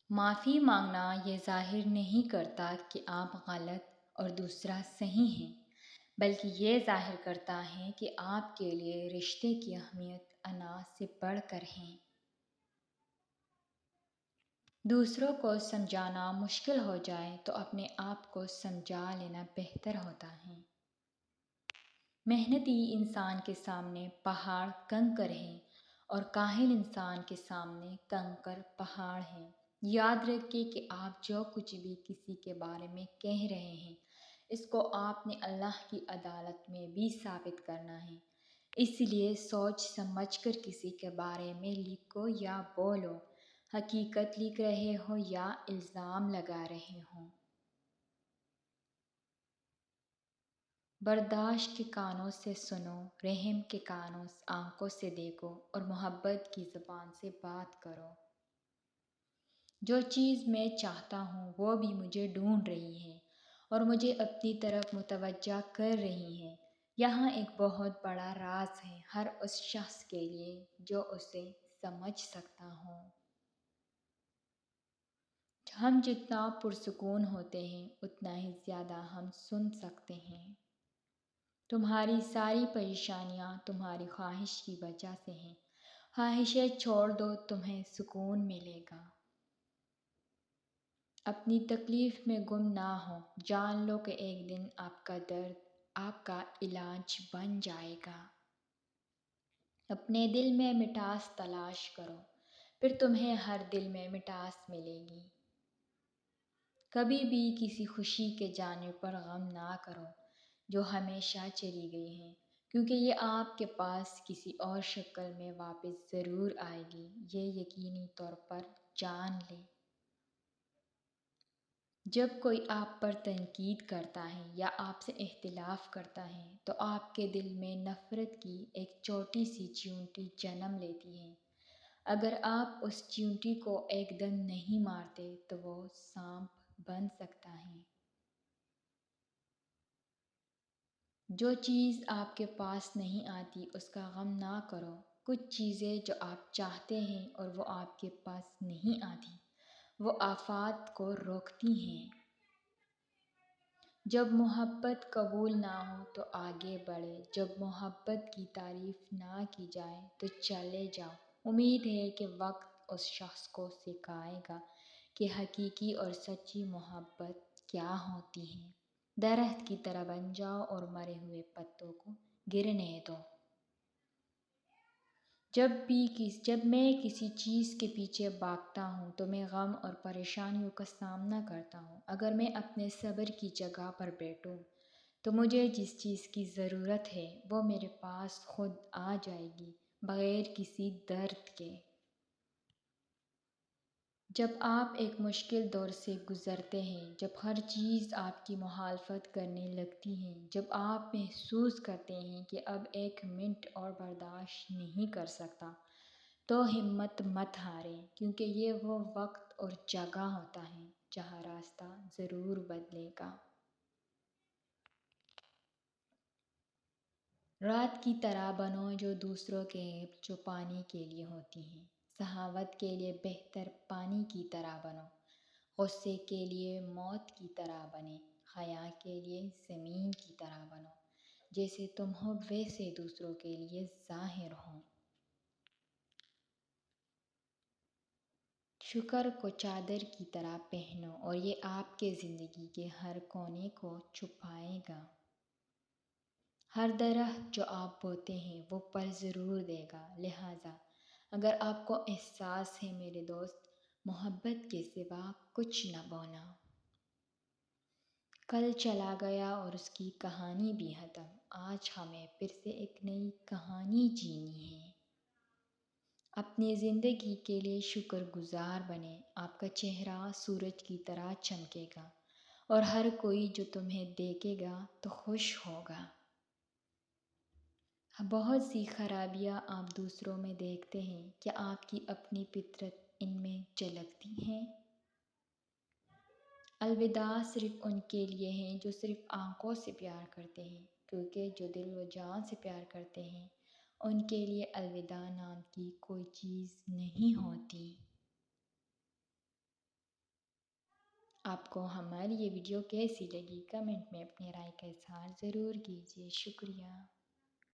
معافی مانگنا یہ ظاہر نہیں کرتا کہ آپ غلط اور دوسرا صحیح ہیں، بلکہ یہ ظاہر کرتا ہے کہ آپ کے لیے رشتے کی اہمیت انا سے بڑھ کر ہے۔ دوسروں کو سمجھانا مشکل ہو جائے تو اپنے آپ کو سمجھا لینا بہتر ہوتا ہے۔ محنتی انسان کے سامنے پہاڑ کنکر ہے اور کاہل انسان کے سامنے کنکر پہاڑ ہے۔ یاد رکھیں کہ آپ جو کچھ بھی کسی کے بارے میں کہہ رہے ہیں، اس کو آپ نے اللہ کی عدالت میں بھی ثابت کرنا ہے۔ اس لیے سوچ سمجھ کر کسی کے بارے میں لکھو یا بولو، حقیقت لکھ رہے ہو یا الزام لگا رہے ہو۔ برداشت کے کانوں سے سنو، رحم کے آنکھوں سے دیکھو اور محبت کی زبان سے بات کرو۔ جو چیز میں چاہتا ہوں وہ بھی مجھے ڈھونڈ رہی ہے اور مجھے اپنی طرف متوجہ کر رہی ہے۔ یہاں ایک بہت بڑا راز ہے ہر اس شخص کے لیے جو اسے سمجھ سکتا ہو۔ ہم جتنا پرسکون ہوتے ہیں اتنا ہی زیادہ ہم سن سکتے ہیں۔ تمہاری ساری پریشانیاں تمہاری خواہش کی وجہ سے ہیں۔ خواہشیں چھوڑ دو، تمہیں سکون ملے گا۔ اپنی تکلیف میں گم نہ ہو، جان لو کہ ایک دن آپ کا درد آپ کا علاج بن جائے گا۔ اپنے دل میں مٹاس تلاش کرو، پھر تمہیں ہر دل میں مٹاس ملے گی۔ کبھی بھی کسی خوشی کے جانے پر غم نہ کرو جو ہمیشہ چلی گئی ہے، کیونکہ یہ آپ کے پاس کسی اور شکل میں واپس ضرور آئے گی، یہ یقینی طور پر جان لے۔ جب کوئی آپ پر تنقید کرتا ہے یا آپ سے اختلاف کرتا ہے تو آپ کے دل میں نفرت کی ایک چھوٹی سی چیونٹی جنم لیتی ہے۔ اگر آپ اس چیونٹی کو ایک دم نہیں مارتے تو وہ سانپ بن سکتا ہے۔ جو چیز آپ کے پاس نہیں آتی اس کا غم نہ کرو۔ کچھ چیزیں جو آپ چاہتے ہیں اور وہ آپ کے پاس نہیں آتی، وہ آفات کو روکتی ہیں۔ جب محبت قبول نہ ہو تو آگے بڑھے، جب محبت کی تعریف نہ کی جائے تو چلے جاؤ۔ امید ہے کہ وقت اس شخص کو سکھائے گا کہ حقیقی اور سچی محبت کیا ہوتی ہے۔ درخت کی طرح بن جاؤ اور مرے ہوئے پتوں کو گرنے دو۔ جب میں کسی چیز کے پیچھے بھاگتا ہوں تو میں غم اور پریشانیوں کا سامنا کرتا ہوں۔ اگر میں اپنے صبر کی جگہ پر بیٹھوں تو مجھے جس چیز کی ضرورت ہے وہ میرے پاس خود آ جائے گی، بغیر کسی درد کے۔ جب آپ ایک مشکل دور سے گزرتے ہیں، جب ہر چیز آپ کی مخالفت کرنے لگتی ہے، جب آپ محسوس کرتے ہیں کہ اب ایک منٹ اور برداشت نہیں کر سکتا، تو ہمت مت ہاریں، کیونکہ یہ وہ وقت اور جگہ ہوتا ہے جہاں راستہ ضرور بدلے گا۔ رات کی طرح بنو جو دوسروں کے عیب چھپانے کے لیے ہوتی ہے۔ سخاوت کے لیے بہتر پانی کی طرح بنو، غصے کے لیے موت کی طرح بنے، حیا کے لیے زمین کی طرح بنو، جیسے تم ہو ویسے دوسروں کے لیے ظاہر ہو۔ شکر کو چادر کی طرح پہنو اور یہ آپ کے زندگی کے ہر کونے کو چھپائے گا۔ ہر درخت جو آپ بوتے ہیں وہ پھل ضرور دے گا، لہٰذا اگر آپ کو احساس ہے میرے دوست، محبت کے سوا کچھ نہ بونا۔ کل چلا گیا اور اس کی کہانی بھی ختم، آج ہمیں پھر سے ایک نئی کہانی جینی ہے۔ اپنی زندگی کے لیے شکر گزار بنیں، آپ کا چہرہ سورج کی طرح چمکے گا اور ہر کوئی جو تمہیں دیکھے گا تو خوش ہوگا۔ بہت سی خرابیاں آپ دوسروں میں دیکھتے ہیں، کیا آپ کی اپنی فطرت ان میں جھلکتی ہے؟ الوداع صرف ان کے لیے ہے جو صرف آنکھوں سے پیار کرتے ہیں، کیونکہ جو دل و جان سے پیار کرتے ہیں ان کے لیے الوداع نام کی کوئی چیز نہیں ہوتی۔ آپ کو ہماری یہ ویڈیو کیسی لگی کمنٹ میں اپنی رائے کا اظہار ضرور کیجیے۔ شکریہ۔